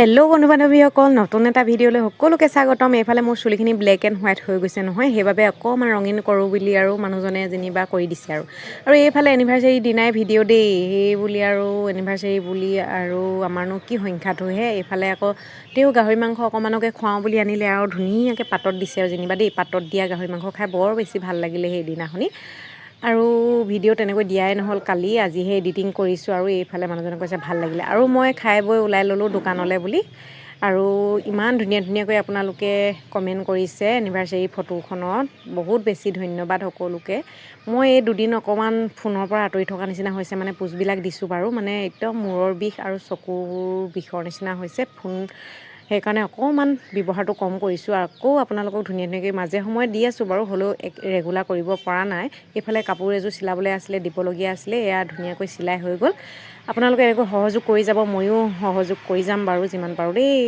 Hello' বন্ধু বান্ধৱীসকল, নতুন এটা ভিডিঅ'লৈ সকলোকে স্বাগতম। এইফালে মোৰ চুলিখিনি ব্লেক এণ্ড হোৱাইট হৈ গৈছে নহয়, সেইবাবে অকণমান ৰঙীন কৰোঁ বুলি আৰু মানুহজনে যেনিবা কৰি দিছে আৰু এইফালে এনিভাৰ্চাৰী দিনাই ভিডিঅ' দেই, সেই বুলি আৰু এনিভাৰ্চাৰী বুলি আৰু আমাৰনো কি সংখ্যাটোহে। এইফালে আকৌ তেওঁ গাহৰি মাংস অকণমানকে খুৱাওঁ বুলি আনিলে আৰু ধুনীয়াকৈ পাতত দিছে আৰু যেনিবা দেই, পাতত দিয়া গাহৰি মাংস খাই বৰ বেছি ভাল লাগিলে সেইদিনাখনি। আৰু ভিডিঅ' তেনেকৈ দিয়াই নহ'ল, কালি আজিহে এডিটিং কৰিছোঁ আৰু এইফালে মানুহজনে কৈছে ভাল লাগিলে আৰু মই খাই বৈ ওলাই ল'লোঁ দোকানলৈ বুলি। আৰু ইমান ধুনীয়া ধুনীয়াকৈ আপোনালোকে কমেণ্ট কৰিছে এনিভাৰ্চাৰী ফটোখনত, বহুত বেছি ধন্যবাদ সকলোকে। মই এই দুদিন অকণমান ফোনৰ পৰা আঁতৰি থকা নিচিনা হৈছে, মানে পোষ্টবিলাক দিছোঁ বাৰু, মানে একদম মূৰৰ বিষ আৰু চকুৰ বিষৰ নিচিনা হৈছে ফোন, সেইকাৰণে অকণমান ব্যৱহাৰটো কম কৰিছোঁ। আকৌ আপোনালোকক ধুনীয়া ধুনীয়াকৈ মাজে সময়ে দি আছোঁ বাৰু, হ'লেও ৰেগুলাৰ কৰিব পৰা নাই। এইফালে কাপোৰ এযোৰ চিলাবলৈ আছিলে, দিবলগীয়া আছিলে, এয়া ধুনীয়াকৈ চিলাই হৈ গ'ল। আপোনালোকে এনেকৈ সহযোগ কৰি যাব, ময়ো সহযোগ কৰি যাম বাৰু যিমান পাৰোঁ দেই।